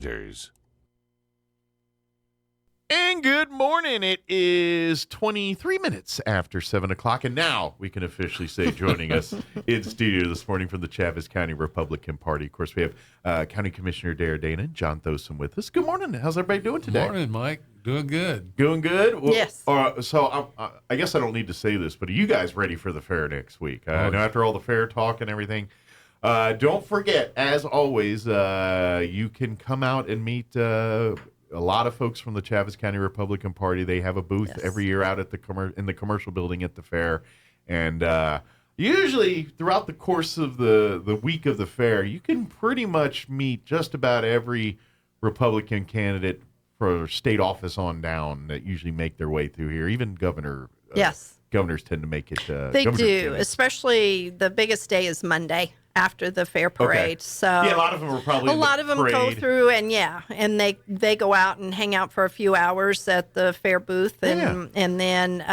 And good morning. It is 23 minutes after 7 o'clock, and now we can officially say joining us in studio this morning from the Chaves County Republican Party. Of course, we have County Commissioner Dara and John Thoesen with us. Good morning. How's everybody doing today? Morning, Mike. Doing good. Doing good? Well, yes. So I guess I don't need to say this, but are you guys ready for the fair next week? I know after all the fair talk and everything. Don't forget, as always, you can come out and meet a lot of folks from the Chaves County Republican Party. They have a booth every year out at in the commercial building at the fair. And usually throughout the course of the week of the fair, you can pretty much meet just about every Republican candidate for state office on down that usually make their way through here. Even governors tend to make it. They do, especially the biggest day is Monday after the fair parade. Okay. So yeah, a lot of them are probably go through and they go out and hang out for a few hours at the fair booth and then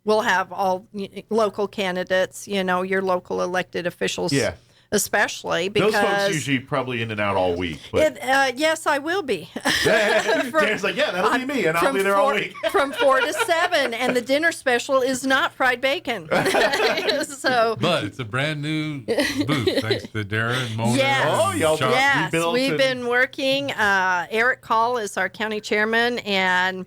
we'll have all local candidates, your local elected officials. Yeah. Especially because those folks usually probably in and out all week. But yes, I will be. Dan's like, that'll be me, and I'll be there all week. From 4 to 7, and the dinner special is not fried bacon. But it's a brand new booth, thanks to Dara and Mona. Yes. We've been working. Eric Call is our county chairman, and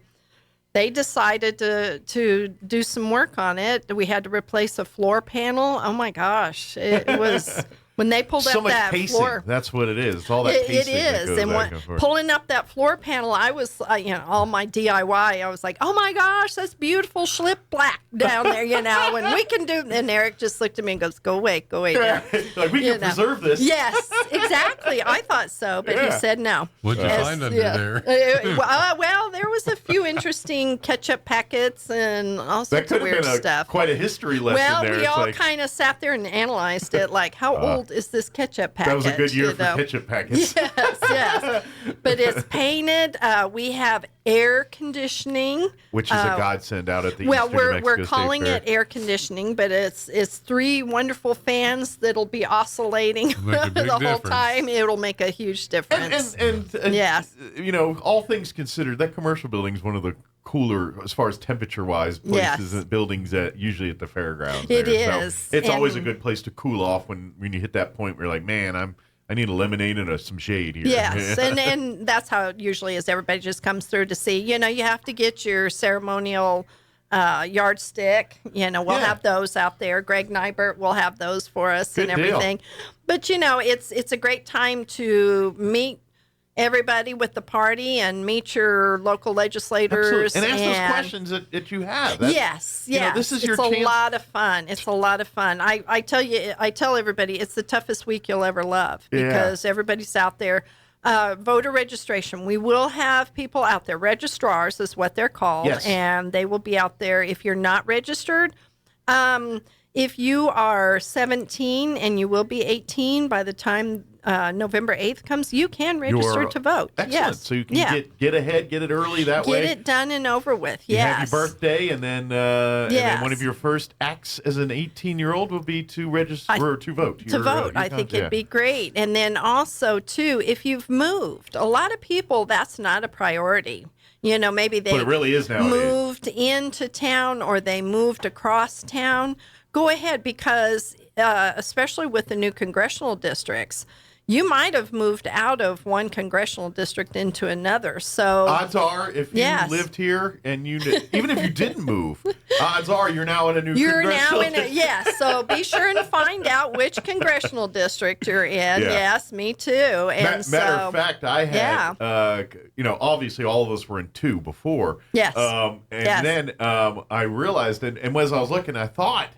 they decided to do some work on it. We had to replace a floor panel. Oh my gosh, it was. When they pulled so up much that pacing. floor, That's what it is. It's all that pacing. It is, and pulling up that floor panel, I was, all my DIY. I was like, "Oh my gosh, that's beautiful, Schlip black down there," and we can do. And Eric just looked at me and goes, "Go away." Like we can preserve this. Yes, exactly. I thought so, but he said no. What'd you find under there? Well, there was a few interesting ketchup packets and all sorts of weird stuff. Quite a history lesson there. Well, we all kind of sat there and analyzed it, like how old is this ketchup packet? That was a good year for ketchup packets. Yes. But it's painted. We have air conditioning, which is a godsend out at the well, Eastern New Mexico we're calling State it air conditioning, but it's 3 wonderful fans that'll be oscillating the whole time. It'll make a huge difference. And yes, all things considered, that commercial building is one of the cooler, as far as temperature-wise, places and buildings usually at the fairgrounds. It there. is. So it's always a good place to cool off when you hit that point where you're like, man, I need a lemonade and some shade here. Yes, and that's how it usually is. Everybody just comes through to see. You have to get your ceremonial yardstick. We'll have those out there. Greg Nybert will have those for us and everything. Deal. But, it's a great time to meet everybody with the party and meet your local legislators. Absolutely. And ask those questions that you have. Yes. This is your chance. It's a lot of fun. It's a lot of fun. I tell everybody it's the toughest week you'll ever love because everybody's out there. Voter registration. We will have people out there. Registrars is what they're called. Yes. And they will be out there. If you're not registered, if you are 17 and you will be 18 by the time November 8th comes, you can register to vote. Excellent. Yes. So you can get ahead, get it early that way. Get it done and over with. You have your birthday, and then one of your first acts as an 18-year-old will be to register to vote. I think it'd be great. And then also, too, if you've moved, a lot of people, that's not a priority. Maybe they but it really is nowadays. Moved into town or they moved across town. Go ahead, because especially with the new congressional districts, you might have moved out of one congressional district into another. So odds are, if you lived here and even if you didn't move, odds are you're now in a new congressional district. So be sure and find out which congressional district you're in. Yeah. Yes, me too. And matter of fact, I had, obviously all of us were in 2 before. Yes. Then I realized, and as I was looking, I thought,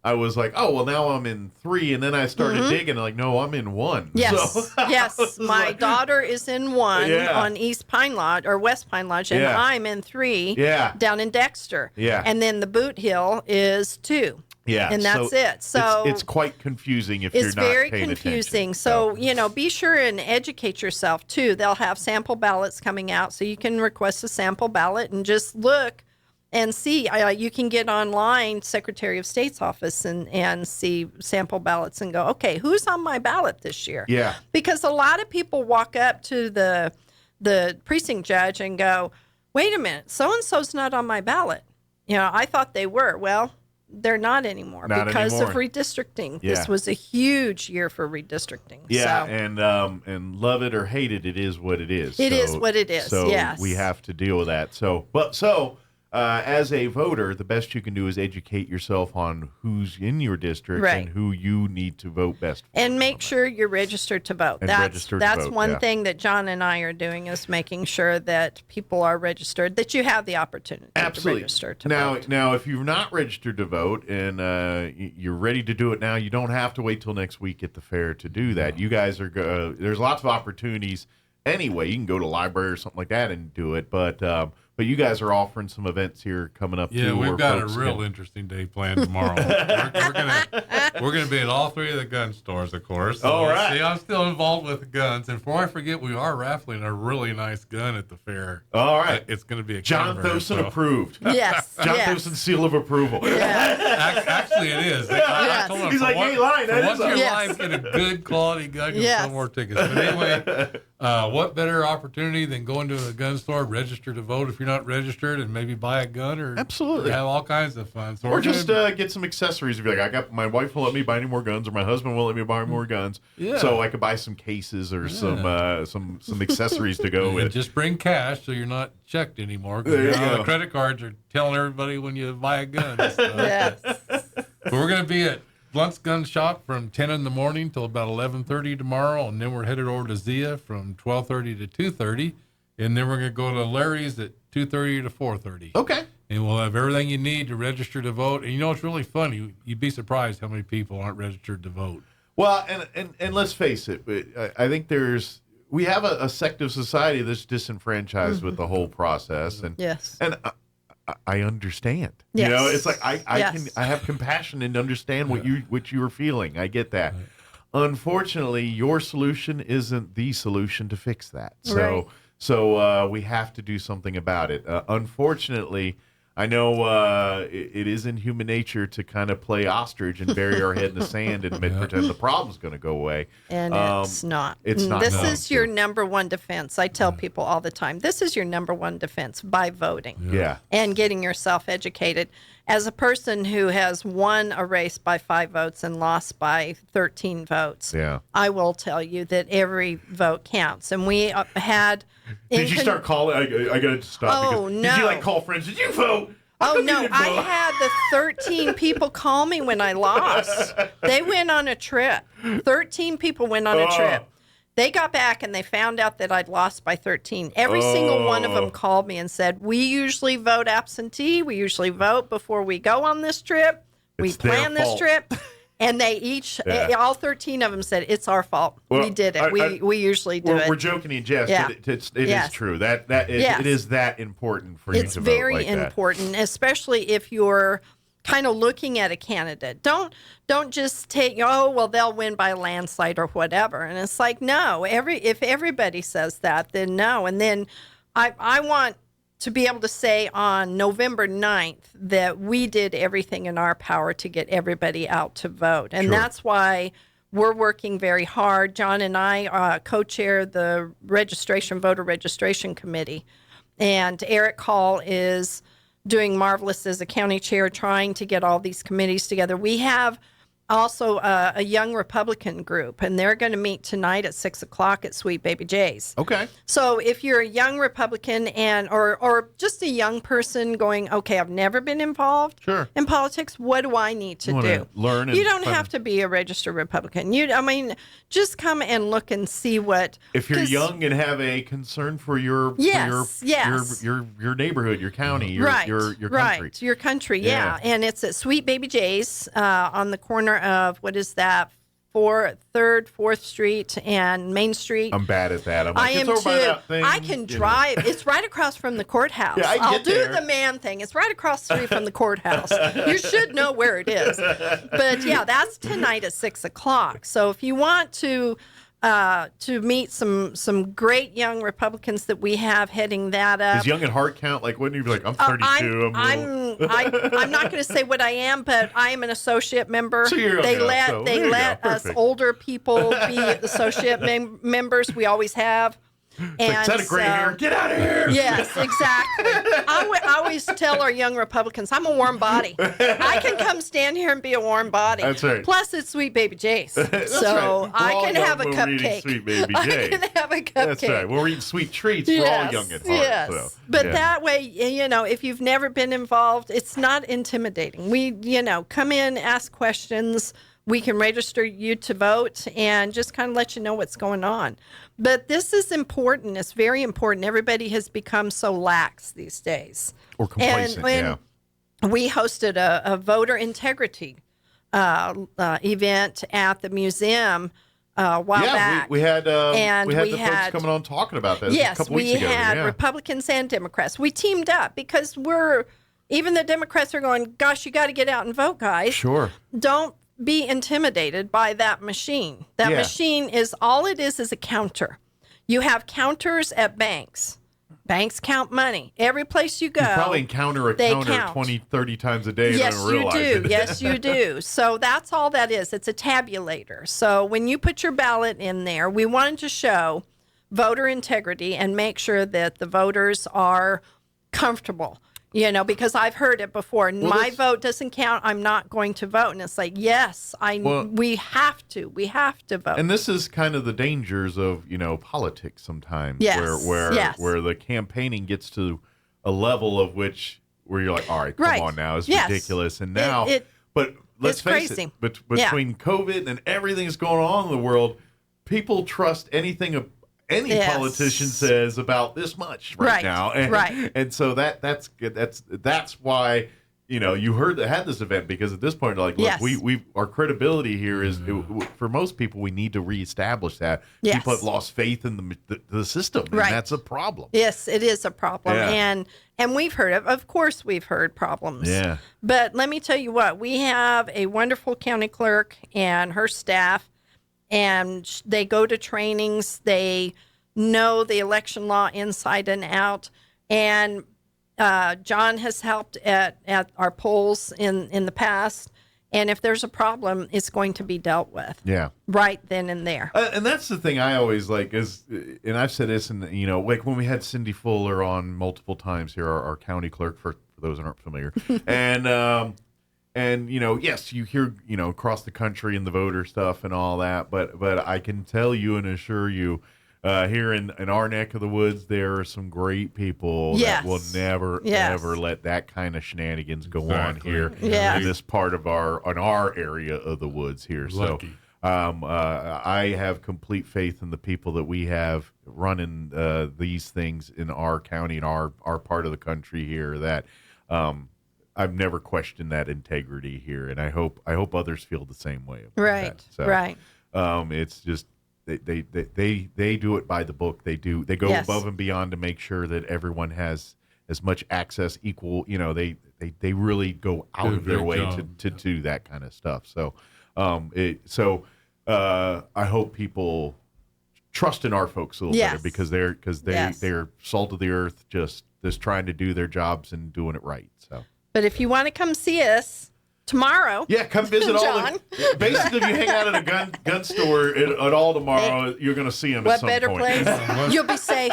I was like, oh, well, now I'm in 3. And then I started digging, like, no, I'm in 1. Yes. So, yes. My daughter is in 1 on East Pine Lodge or West Pine Lodge, and I'm in 3 down in Dexter. Yeah. And then the Boot Hill is 2. Yeah. And that's it. So it's quite confusing if you're not paying attention. It's very confusing. So, be sure and educate yourself, too. They'll have sample ballots coming out, so you can request a sample ballot and just look and see. You can get online, Secretary of State's office, and see sample ballots and go, okay, who's on my ballot this year? Yeah. Because a lot of people walk up to the precinct judge and go, wait a minute, so-and-so's not on my ballot. I thought they were. Well, they're not anymore because of redistricting. Yeah. This was a huge year for redistricting. Yeah, so. And love it or hate it, it is what it is. It is what it is, so yes. we have to deal with that. So, as a voter, the best you can do is educate yourself on who's in your district and who you need to vote best for. And make sure you're registered to vote. That's one thing that John and I are doing, is making sure that people are registered, that you have the opportunity to register to vote. Now, if you're not registered to vote and you're ready to do it now, you don't have to wait till next week at the fair to do that. You guys are there's lots of opportunities anyway. You can go to the library or something like that and do it, but you guys are offering some events here coming up. Yeah, we've got a real interesting day planned tomorrow. we're gonna be at all three of the gun stores, of course. So all right. See, I'm still involved with the guns, and before I forget, we are raffling a really nice gun at the fair. All right, it's gonna be a John Thoesen approved. Yes, John Thoesen seal of approval. Yeah. Actually, it is. I told him, he's like, "Hey, line, that once your life, get a good quality gun, you'll sell more tickets." But anyway. What better opportunity than going to a gun store, register to vote if you're not registered, and maybe buy a gun or absolutely have all kinds of fun. So or just get some accessories. If you're like, my wife won't let me buy any more guns, or my husband won't let me buy more guns, so I could buy some cases or some accessories to go with. Just bring cash so you're not checked anymore. Because the credit cards are telling everybody when you buy a gun. Yes. But we're going to be at Blunt's Gun Shop from 10 in the morning till about 11:30 tomorrow, and then we're headed over to Zia from 12:30 to 2:30, and then we're going to go to Larry's at 2:30 to 4:30. Okay. And we'll have everything you need to register to vote. And it's really funny. You'd be surprised how many people aren't registered to vote. Well, and let's face it, I think we have a sect of society that's disenfranchised with the whole process, and I understand. Yes. It's like I have compassion and understand what you are feeling. I get that. Right. Unfortunately, your solution isn't the solution to fix that. So we have to do something about it. Unfortunately, I know it is in human nature to kind of play ostrich and bury our head in the sand and pretend the problem's going to go away. And it's not. It's not. This is your number one defense. I tell people all the time, this is your number one defense, by voting. Yeah. And getting yourself educated. As a person who has won a race by 5 votes and lost by 13 votes, I will tell you that every vote counts. And we had... Did you start calling? I got to stop. Oh, no. Did you call friends? Did you vote? Oh, no. I had the 13 people call me when I lost. They went on a trip. 13 people went on a trip. They got back and they found out that I'd lost by 13. Every single one of them called me and said, we usually vote absentee. We usually vote before we go on this trip. We plan this trip. And they each, all 13 of them said, it's our fault. Well, we did it. We usually do it. We're joking in jest. Yeah. It is true. It is that important for you to vote like that. It's very important, especially if you're kind of looking at a candidate. Don't just take, they'll win by a landslide or whatever. And it's like, no, if everybody says that, then no. And then I want to be able to say on November 9th that we did everything in our power to get everybody out to vote. And that's why we're working very hard. John and I co-chair the voter registration committee. And Eric Hall is doing marvelous as a county chair, trying to get all these committees together. We have also a young Republican group, and they're going to meet tonight at 6:00 at Sweet Baby Jay's. Okay. So if you're a young Republican or just a young person going, okay, I've never been involved in politics, what do I need to do? Learn. You don't have to be a registered Republican. Just come and look and see what. If you're young and have a concern for your neighborhood, your county, your country. Right, your country, And it's at Sweet Baby Jay's on the corner of, what is that, 3rd, 4th Street and Main Street. I'm bad at that. I am too. I can drive. It's right across from the courthouse. Yeah, I'll do the man thing. It's right across the street from the courthouse. You should know where it is. But that's tonight at 6:00. So if you want to to meet some great young Republicans that we have heading that up. Is young at heart count? Like, wouldn't you be like, I'm 32. I'm not going to say what I am, but I am an associate member. So you're they let us older people be associate members. We always have. It's like, gray hair. Get out of here. Yes, exactly. I always tell our young Republicans, I'm a warm body. I can come stand here and be a warm body. That's right. Plus, it's Sweet Baby Jay's. So right. I can have a cupcake. Sweet Baby Jay. I can have a cupcake. That's right. We're eating sweet treats. We're all young at heart. Yes. So, but that way, if you've never been involved, it's not intimidating. We, come in, ask questions. We can register you to vote and just kind of let you know what's going on. But this is important. It's very important. Everybody has become so lax these days. Or complacent, and we hosted a voter integrity event at the museum a while back. We had folks coming on talking about that. Yes, a couple weeks ago. we had Republicans and Democrats. We teamed up because even the Democrats are going, gosh, you got to get out and vote, guys. Sure. Don't be intimidated by that machine. That machine is a counter. You have counters at banks. Banks count money. Every place you go, you probably encounter a counter 20, 30 times a day and don't realize it. Yes, you do. So that's all that is. It's a tabulator. So when you put your ballot in there, we wanted to show voter integrity and make sure that the voters are comfortable. Because I've heard it before. My vote doesn't count. I'm not going to vote. And it's like, yes, we have to. We have to vote. And this is kind of the dangers of, politics sometimes. Yes. Where the campaigning gets to a level of where you're like, all right, come on now. It's ridiculous. And now, but let's face it, between COVID and everything that's going on in the world, people trust anything any politician says about this much right now, and so that's why you had this event, because at this point, like, look, we our credibility here is for most people, we need to reestablish that. People have lost faith in the system, and that's a problem. Yes, it is a problem, and we've heard of course we've heard problems. Yeah, but let me tell you what, we have a wonderful county clerk and her staff. And they go to trainings. They know the election law inside and out. And John has helped at our polls in the past. And if there's a problem, it's going to be dealt with. Yeah. Right then and there. And that's the thing I always like is, and I've said this, and like when we had Cindy Fuller on multiple times here, our county clerk, for those that aren't familiar, And yes, you hear across the country and the voter stuff and all that, but I can tell you and assure you, here in our neck of the woods, there are some great people that will never ever let that kind of shenanigans go on here in this part of our area of the woods here. Lucky. So I have complete faith in the people that we have running these things in our county and our part of the country here, that I've never questioned that integrity here, and I hope others feel the same way about that. So, it's just they do it by the book. They go above and beyond to make sure that everyone has as much access, equal. They really go out of their way to do that kind of stuff. So, I hope people trust in our folks a little better, because they're salt of the earth, just trying to do their jobs and doing it right. So. But if you want to come see us tomorrow, come visit all basically, if you hang out at a gun store at all tomorrow, you're going to see them at some point. What better place? You'll be safe.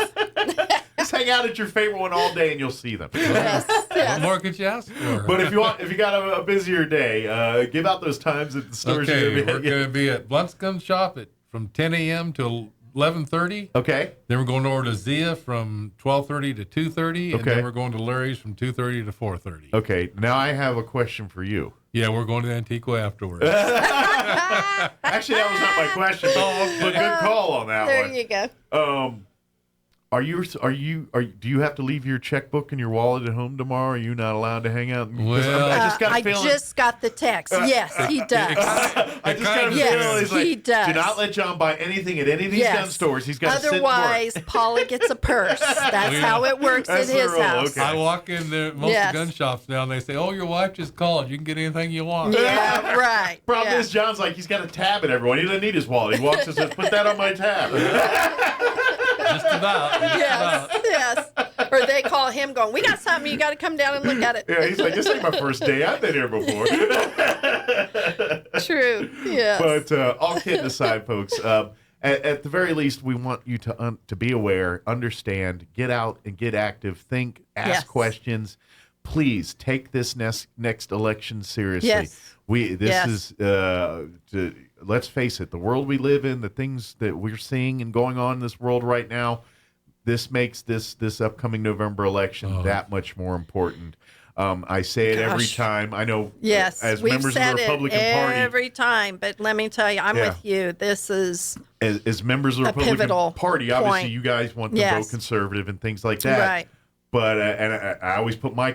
Just hang out at your favorite one all day, and you'll see them. Yes. What more could you ask for? But if you got a busier day, give out those times at the stores. Okay, we're going to be at Blunt's Gun Shop from 10 a.m. till 11:30. Okay. Then we're going over to Zia from 12:30 to 2:30. And then we're going to Larry's from 2:30 to 4:30. Okay. Now I have a question for you. Yeah, we're going to Antigua afterwards. Actually, that was not my question. But good call on that one. There you go. do you have to leave your checkbook and your wallet at home tomorrow? Are you not allowed to hang out? Well, I just got the text. Yes, he does. I just got a feeling he's like, he does. do not let John buy anything at any of these gun stores. He's got to sit and work. Otherwise, Paula gets a purse. That's how it works in his house. Okay. I walk in most gun shops now, and they say, "Oh, your wife just called. You can get anything you want." Yeah, right. Problem is, John's like, he's got a tab at everyone. He doesn't need his wallet. He walks and says, "Put that on my tab." Just about. Yes. Or they call him going, "We got something. You got to come down and look at it." Yeah, he's like, "This ain't my first day. I've been here before." True. Yeah. But all kidding aside, folks, at the very least, we want you to be aware, understand, get out and get active, think, ask questions. Please take this next election seriously. Yes. Let's face it, the world we live in, the things that we're seeing and going on in this world right now, this makes this upcoming November election that much more important. I say it every time. I know as members of the Republican Party. Every time, but let me tell you, I'm with you. This is as members of the Republican Party, obviously you guys want to vote conservative and things like that. Right. But and I always put my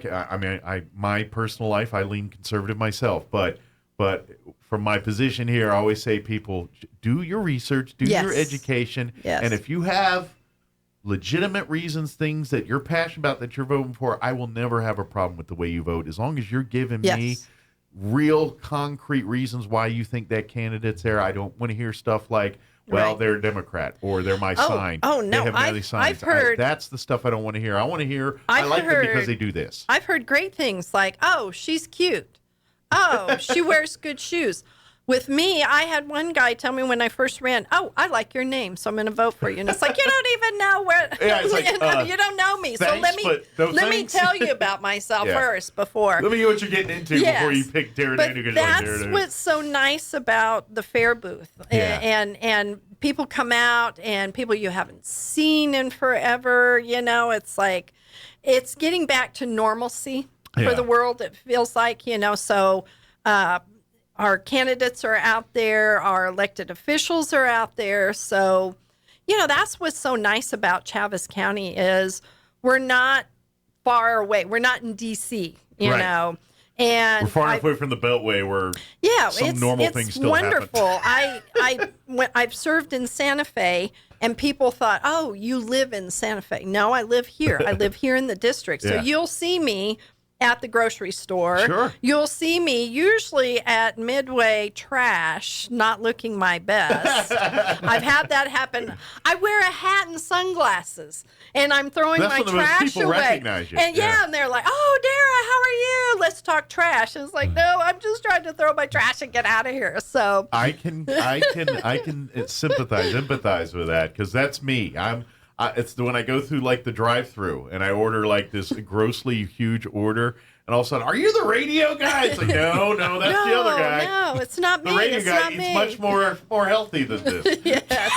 personal life, I lean conservative myself, but from my position here, I always say, people, do your research, do your education, and if you have legitimate reasons, things that you're passionate about that you're voting for, I will never have a problem with the way you vote, as long as you're giving me real concrete reasons why you think that candidate's there. I don't want to hear stuff like, well, they're a Democrat or they're my sign. Oh, no. They have any signs. I've heard, that's the stuff I don't want to hear. I want to hear, I like them because they do this. I've heard great things like, oh, she's cute. Oh, she wears good shoes. With me, I had one guy tell me when I first ran, "Oh, I like your name, so I'm going to vote for you." And it's like, you don't even know where, you don't know me. Thanks, so let me tell you about myself first before. Let me know what you're getting into before you pick Dara. But that's what's so nice about the fair booth. And people come out and people you haven't seen in forever. It's like, it's getting back to normalcy for the world, it feels like, so our candidates are out there, our elected officials are out there. So, that's what's so nice about Chaves County is we're not far away. We're not in D.C., you know. And we're far enough away from the Beltway where some normal things still wonderful. happen. I've served in Santa Fe, and people thought, "Oh, you live in Santa Fe." No, I live here. I live here in the district. So you'll see me at the grocery store. Sure. You'll see me usually at Midway Trash, not looking my best. I've had that happen. I wear a hat and sunglasses, and I'm throwing my trash away. Recognize you. And and they're like, "Oh, Dara, how are you? Let's talk trash." And it's like, no, I'm just trying to throw my trash and get out of here. So I can empathize with that, because that's me. It's when I go through like the drive-through and I order like this grossly huge order, and all of a sudden, "Are you the radio guy?" It's like, no, that's the other guy. No, it's not me. The radio it's guy not eats me. much more healthy than this. Yes.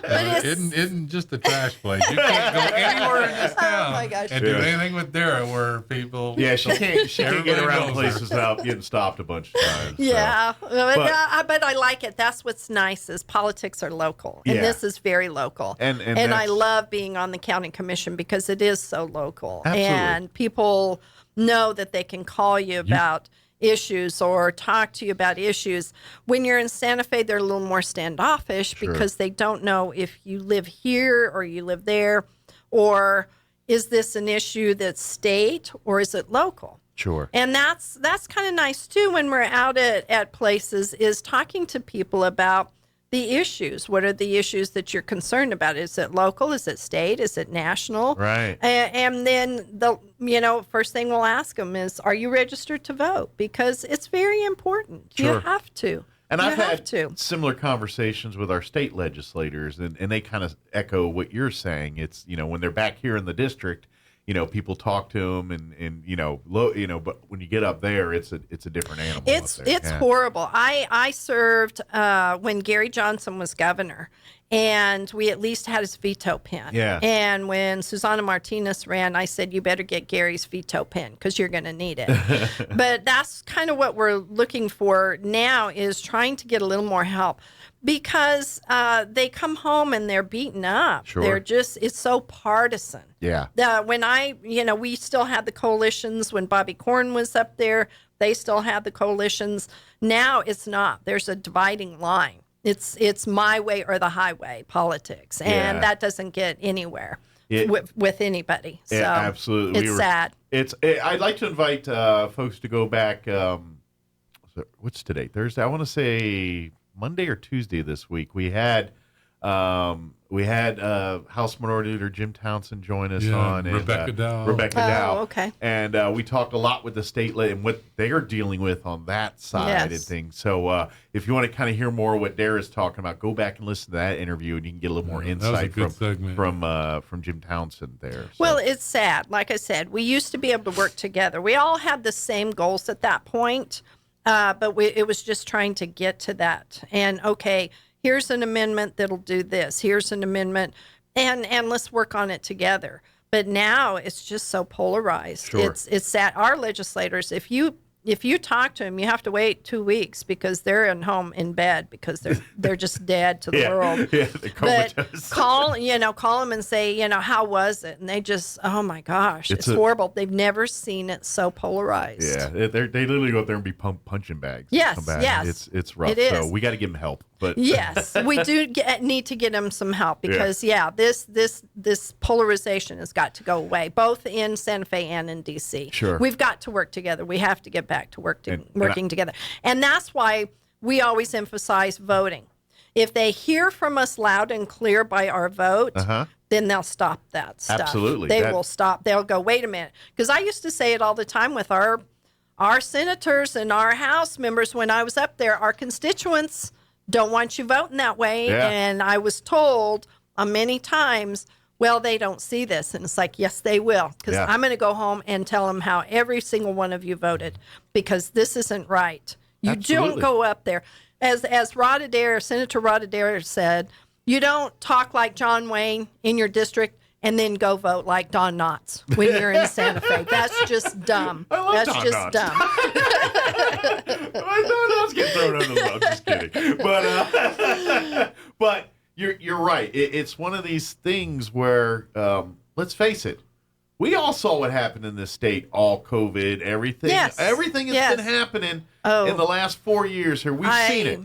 But isn't just a trash place. You can't go anywhere in this town and do anything with Dara where people. Yeah, she can't get around places without getting stopped a bunch of times. Yeah, but I like it. That's what's nice is politics are local, and this is very local. And I love being on the county commission because it is so local, and people know that they can call you about issues or talk to you about issues. When you're in Santa Fe, they're a little more standoffish because they don't know if you live here or you live there, or is this an issue that's state or is it local? Sure. And that's kind of nice too when we're out at places, is talking to people about the issues. What are the issues that you're concerned about? Is it local? Is it state? Is it national? Right. And then first thing we'll ask them is, are you registered to vote? Because it's very important. Sure. You have to. And I've had similar conversations with our state legislators, and they kind of echo what you're saying. It's, when they're back here in the district, people talk to them and but when you get up there, it's a different animal. It's horrible. I served when Gary Johnson was governor, and we at least had his veto pen. Yeah. And when Susana Martinez ran, I said, you better get Gary's veto pen because you're going to need it. But that's kind of what we're looking for now, is trying to get a little more help, because they come home and they're beaten up. Sure. They're just, it's so partisan. Yeah. When we still had the coalitions when Bobby Corn was up there. They still had the coalitions. Now it's not. There's a dividing line. It's my way or the highway politics, and that doesn't get anywhere with anybody. So absolutely, it's sad. I'd like to invite folks to go back. What's today? Thursday. I want to say Monday or Tuesday this week. We had House Minority Leader Jim Townsend join us on, and Rebecca Dow. Okay. And we talked a lot with the state and what they are dealing with on that side of things. So if you want to kind of hear more of what Dara's talking about, go back and listen to that interview, and you can get a little more insight from Jim Townsend there. So. Well, it's sad. Like I said, we used to be able to work together. We all had the same goals at that point, but it was just trying to get to that. And okay, here's an amendment that'll do this. Here's an amendment, and let's work on it together. But now it's just so polarized. Sure. It's sad. Our legislators, if you talk to them, you have to wait 2 weeks because they're at home in bed because they're just dead to the world. Yeah, but call them and say, how was it? And they just, oh my gosh, it's horrible. They've never seen it so polarized. Yeah, they literally go up there and be punching bags. Yes, yes. It's rough. It is. So we got to give them help. But yes, we do need to get them some help because this polarization has got to go away, both in Santa Fe and in DC. Sure, we've got to work together. We have to get back to working together, and that's why we always emphasize voting. If they hear from us loud and clear by our vote, then they'll stop that stuff. Absolutely, they will stop. They'll go, wait a minute, because I used to say it all the time with our senators and our House members when I was up there. Our constituents don't want you voting that way. Yeah. And I was told many times, well, they don't see this. And it's like, yes, they will. Because I'm going to go home and tell them how every single one of you voted, because this isn't right. You don't go up there. As Senator Rod Adair said, you don't talk like John Wayne in your district and then go vote like Don Knotts when you're in Santa Fe. That's just dumb. That's Don just Knotts. dumb. Don Knotts get thrown under the bus. I'm just kidding. But you're right. It's one of these things where, let's face it, we all saw what happened in this state, all COVID, everything. Yes. Everything that's been happening in the last 4 years here. We've seen it.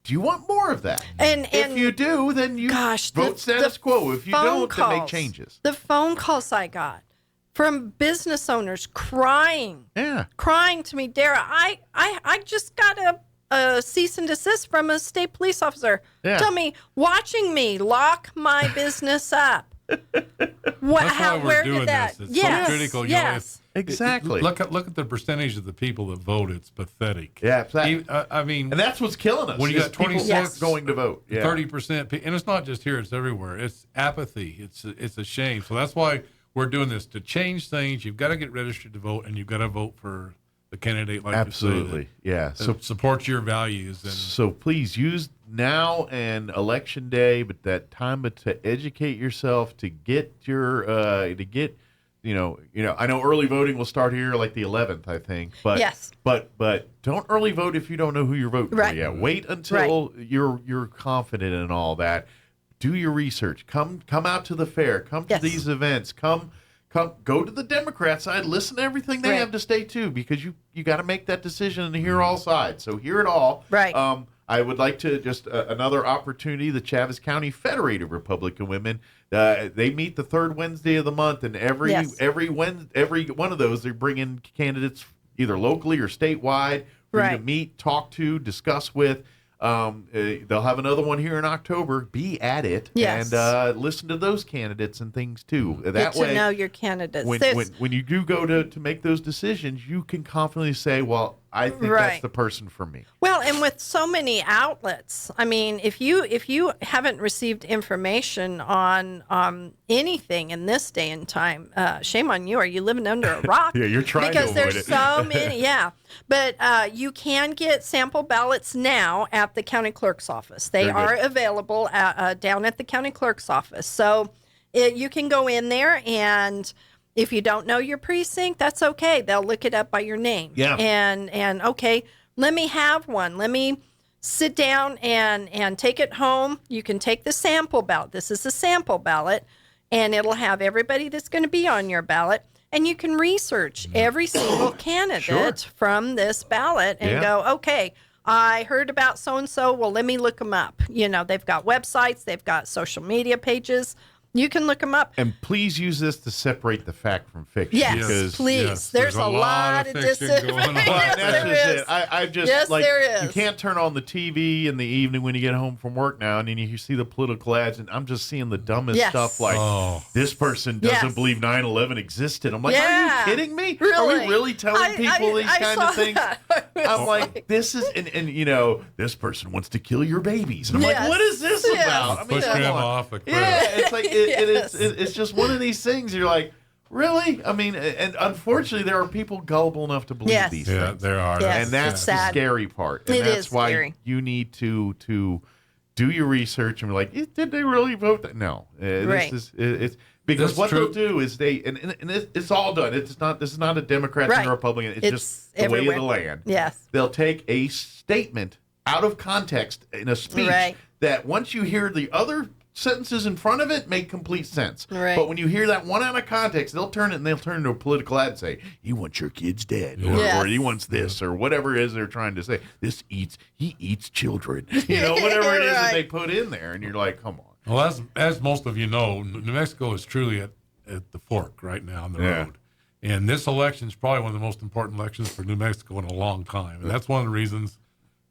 Do you want more of that? And if you do, then you vote status quo. If you don't, then make changes. The phone calls I got from business owners crying to me, Dara, I just got a cease and desist from a state police officer. Tell me, watching me lock my business up. Where did that? It's so critical. Yes. Exactly. Look at the percentage of the people that vote. It's pathetic. Yeah, I mean, and that's what's killing us. When you got 26 going to vote, 30%, and it's not just here; it's everywhere. It's apathy. It's a shame. So that's why we're doing this to change things. You've got to get registered to vote, and you've got to vote for the candidate like absolutely, so supports your values. And so please use now and election day, but that time to educate yourself, to get your I know early voting will start here like the 11th, I think. But but don't early vote if you don't know who you're voting for yet. Wait until you're confident in all that. Do your research. Come out to the fair. Come to these events. Come go to the Democrat side. Listen to everything they have to say too, because you got to make that decision and hear all sides. So hear it all. Right. I would like to just another opportunity. The Chaves County Federated Republican Women. They meet the third Wednesday of the month, and every one of those they bring in candidates either locally or statewide for you to meet, talk to, discuss with. They'll have another one here in October. Be at it and listen to those candidates and things too. That way, know your candidates. When you do go to make those decisions, you can confidently say, "Well, I think that's the person for me. Well, and with so many outlets, I mean, if you haven't received information on anything in this day and time, shame on you. Are you living under a rock? Yeah, you're trying because to avoid there's it. so many. Yeah, but you can get sample ballots now at the county clerk's office. They are available down at the county clerk's office. So you can go in there, and if you don't know your precinct, that's okay. They'll look it up by your name. Yeah. And okay, let me have one. Let me sit down and take it home. You can take the sample ballot. This is a sample ballot, and it'll have everybody that's going to be on your ballot. And you can research every single candidate from this ballot and go, okay, I heard about so-and-so. Well, let me look them up. You know, they've got websites. They've got social media pages. You can look them up. And please use this to separate the fact from fiction. Yes, because please. Yes, there's a lot of fiction going on. Yes, that's there just is. it. I just Yes, like there is. you can't turn on the TV in the evening when you get home from work now, and then you see the political ads, and I'm just seeing the dumbest stuff like this person doesn't believe 9/11 existed. I'm like, are you kidding me? Really? Are we really telling people these kind of things? I'm like, this is and you know, this person wants to kill your babies. And I'm like, what is this about? I mean, Push come grandma on. off a cliff. Yeah, it's like it's just one of these things. You're like, really? I mean, and unfortunately, there are people gullible enough to believe these Yeah, things. there are. Yes. And that's It's the sad. scary part. And It that's is why scary. you need to do your research and be like, did they really vote that? No. Right. It's because That's what true. they'll do is it's all done. This is not a Democrat and a Republican. It's just the way of the land. Yes. They'll take a statement out of context in a speech that once you hear the other sentences in front of it make complete sense. Right. But when you hear that one out of context, they'll turn into a political ad and say, he wants your kids dead, or he wants this, or whatever it is they're trying to say. He eats children. You know, whatever it is that they put in there, and you're like, come on. Well, as most of you know, New Mexico is truly at the fork right now on the road. And this election is probably one of the most important elections for New Mexico in a long time. And that's one of the reasons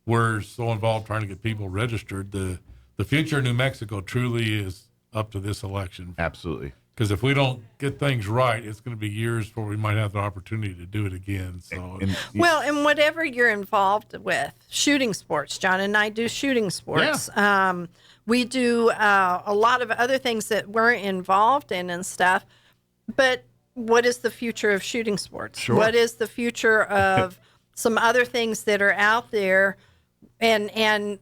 we're so involved trying to get people registered. The future of New Mexico truly is up to this election. Absolutely. Because if we don't get things right, it's going to be years before we might have the opportunity to do it again. So, Well, and whatever you're involved with, shooting sports. John and I do shooting sports. Yeah. We do a lot of other things that we're involved in and stuff. But what is the future of shooting sports? Sure. What is the future of some other things that are out there? And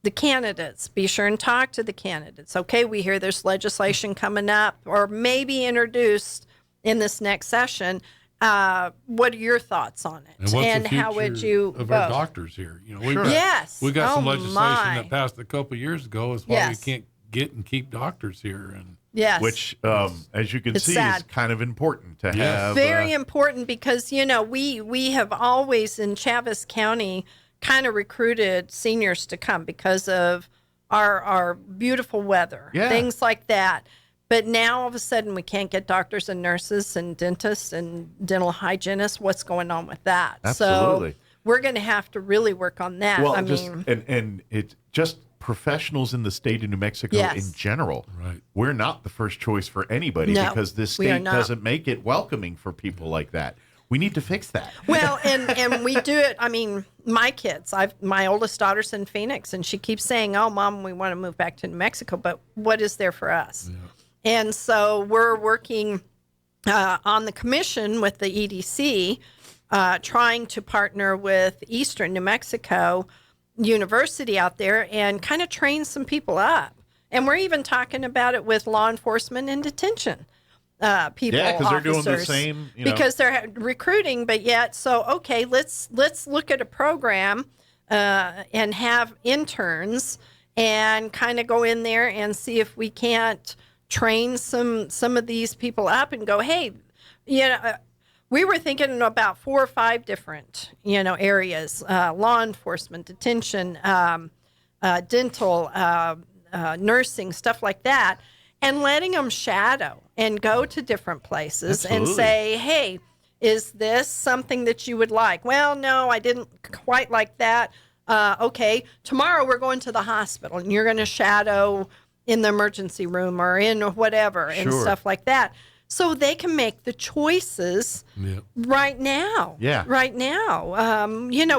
the candidates, be sure and talk to the candidates. Okay, we hear there's legislation coming up or maybe introduced in this next session. What are your thoughts on it? and what's the how would you of vote? our doctors here? You know, we Yes. got some Oh, legislation my. that passed a couple of years ago. Is why Yes. we can't get and keep doctors here. And Yes. Which, as you can It's see, sad. is kind of important to Yes. have. Very important because, you know, we have always in Chaves County kind of recruited seniors to come because of our beautiful weather, things like that. But now all of a sudden we can't get doctors and nurses and dentists and dental hygienists. What's going on with that? Absolutely. So we're going to have to really work on that. Well, I just, mean, and it's just professionals in the state of New Mexico in general. Right. We're not the first choice for anybody No, because this we are state not. doesn't make it welcoming for people like that. We need to fix that. well, and we do it. I mean, my kids, my oldest daughter's in Phoenix, and she keeps saying, "Oh, Mom, we want to move back to New Mexico." But what is there for us? Yeah. And so we're working on the commission with the EDC, trying to partner with Eastern New Mexico University out there and kind of train some people up. And we're even talking about it with law enforcement and detention. People, Yeah, because they're doing the officers, same. because they're recruiting, but yet, so okay, let's look at a program and have interns and kind of go in there and see if we can't train some of these people up and go, hey, we were thinking about 4 or 5 different areas: law enforcement, detention, dental, nursing, stuff like that. And letting them shadow and go to different places and say, hey, is this something that you would like? Well, no, I didn't quite like that. Okay, tomorrow we're going to the hospital and you're going to shadow in the emergency room or in whatever and stuff like that. so they can make the choices right now. Yeah. Right now.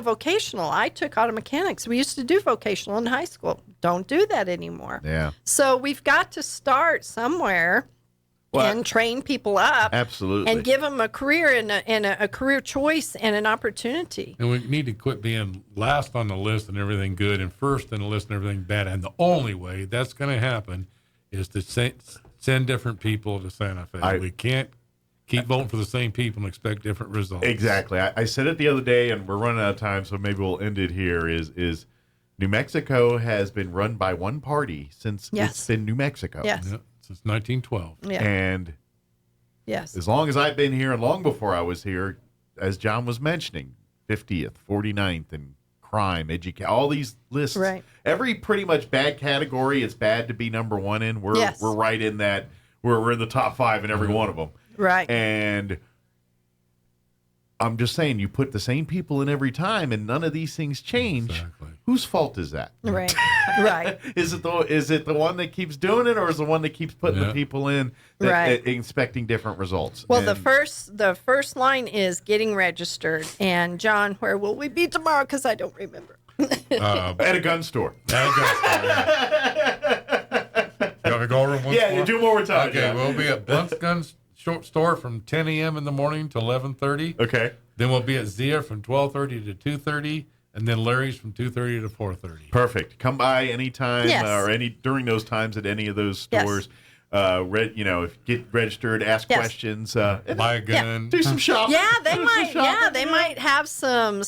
Vocational. I took auto mechanics. We used to do vocational in high school. Don't do that anymore. Yeah. So we've got to start somewhere and train people up. Absolutely. And give them a career and a career choice and an opportunity. And we need to quit being last on the list and everything good and first on the list and everything bad. And the only way that's going to happen is to send different people to Santa Fe. We can't keep voting for the same people and expect different results. Exactly. I said it the other day, and we're running out of time, so maybe we'll end it here, is New Mexico has been run by one party since it's been New Mexico. Yes. Yep, since 1912. Yeah. And as long as I've been here and long before I was here, as John was mentioning, 50th, 49th, and crime, education, all these lists. Right. Every pretty much bad category it's bad to be number one in. We're right in that. We're in the top 5 in every one of them. Right. And I'm just saying, you put the same people in every time, and none of these things change. Exactly. Whose fault is that? Right. Right. Is it the one that keeps doing it, or is it the one that keeps putting the people in that expecting different results? Well, the first line is getting registered. And John, where will we be tomorrow? Because I don't remember. At a gun store. You want me to go over them once more? Yeah, do more time. Okay, we'll be at Blunt's Gun Store from 10 a.m. in the morning to 11:30. Okay. Then we'll be at Zia from 12:30 to 2:30, and then Larry's from 2:30 to 4:30. Perfect. Come by anytime or during those times at any of those stores. Yes. Get registered, ask questions, buy a gun, do some shopping. Yeah, they might. Yeah, they might have some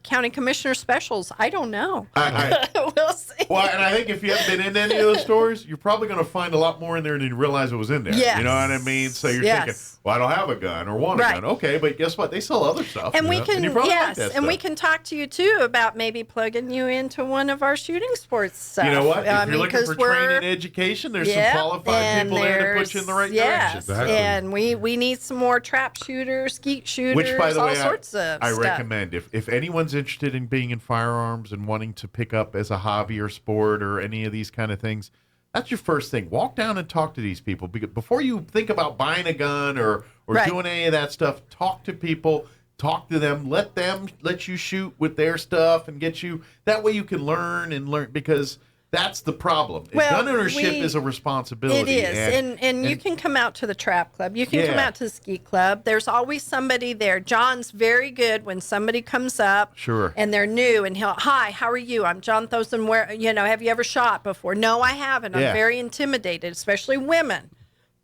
county commissioner specials. I don't know. We'll see. Well, and I think if you haven't been in any of those stores, you're probably going to find a lot more in there than you realize it was in there. Yes. You know what I mean? So you're thinking, well, I don't have a gun or want a gun. Okay, but guess what? They sell other stuff. And we can, and like that and we can talk to you too about maybe plugging you into one of our shooting sports stuff. You know what? If you're looking for training and education, there's some qualified people there to put you in the right direction. Exactly. And we need some more trap shooters, skeet shooters, which, by the way, sorts of I stuff. recommend if anyone's interested in being in firearms and wanting to pick up as a hobby or sport or any of these kind of things, that's your first thing. Walk down and talk to these people before you think about buying a gun or doing any of that stuff. Talk to people. Talk to them. Let you shoot with their stuff and get you. That way you can learn because that's the problem. Gun ownership is a responsibility. It is. And you can come out to the trap club. You can come out to the ski club. There's always somebody there. John's very good when somebody comes up and they're new and hi, how are you? I'm John Thoesen. Where, have you ever shot before? No, I haven't. I'm very intimidated, especially women.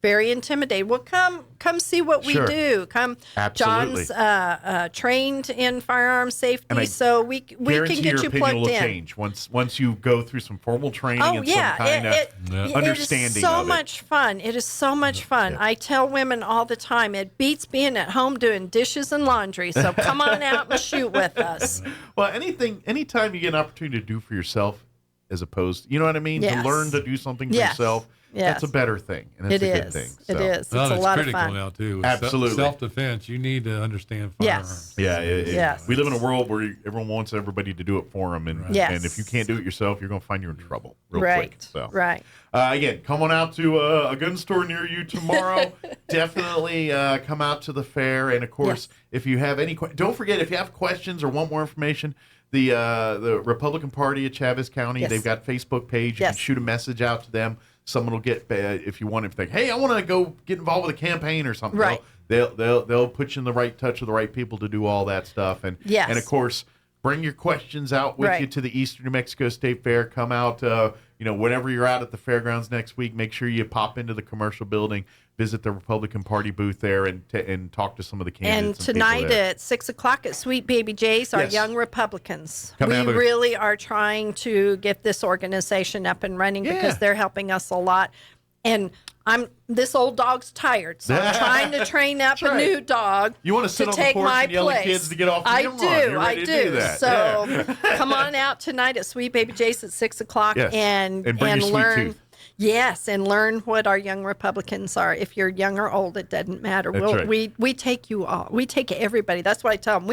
Very intimidated. Well, come see what we do. Come. Absolutely. John's trained in firearm safety, so we can get you plugged will in. Change once you go through some formal training and some kind of understanding. It is so much fun. It is so much fun. Yeah. I tell women all the time, it beats being at home doing dishes and laundry. So come on out and shoot with us. Well, anytime you get an opportunity to do for yourself, as opposed, you know what I mean, to learn to do something for yourself. That's a better thing, and it's a good thing. So. It is. It's a lot of fun. It's critical now too. Absolutely. Self-defense. You need to understand firearms. Yes. We live in a world where everyone wants everybody to do it for them, and if you can't do it yourself, you're going to find you're in trouble real quick. So. Right. Again, come on out to a gun store near you tomorrow. Definitely come out to the fair, and of course, if you have any, don't forget if you have questions or want more information. The Republican Party at Chaves County, they've got a Facebook page. You can shoot a message out to them. Someone will get if you want to think, hey, I want to go get involved with a campaign or something. Right. They'll put you in the right touch with the right people to do all that stuff. And and of course, bring your questions out with you to the Eastern New Mexico State Fair. Come out, whenever you're out at the fairgrounds next week, make sure you pop into the commercial building, visit the Republican Party booth there, and talk to some of the candidates. And tonight at 6:00 at Sweet Baby J's, our Young Republicans. We really are trying to get this organization up and running because they're helping us a lot. And this old dog's tired, so I'm trying to train up a new dog. You want to sit on the porch and yell at kids to get off the I do. So come on out tonight at Sweet Baby J's at 6:00 and bring your learn. Sweet tooth. Yes, and learn what our young Republicans are. If you're young or old, it doesn't matter. We take you all. We take everybody. That's what I tell them.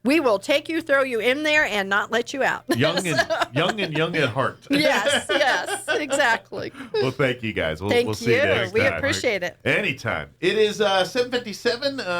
We will take you, throw you in there, and not let you out. Young and young at heart. Yes. Exactly. Well, thank you guys. We'll Thank see you you. next We time. appreciate it. Anytime. It is 7:57.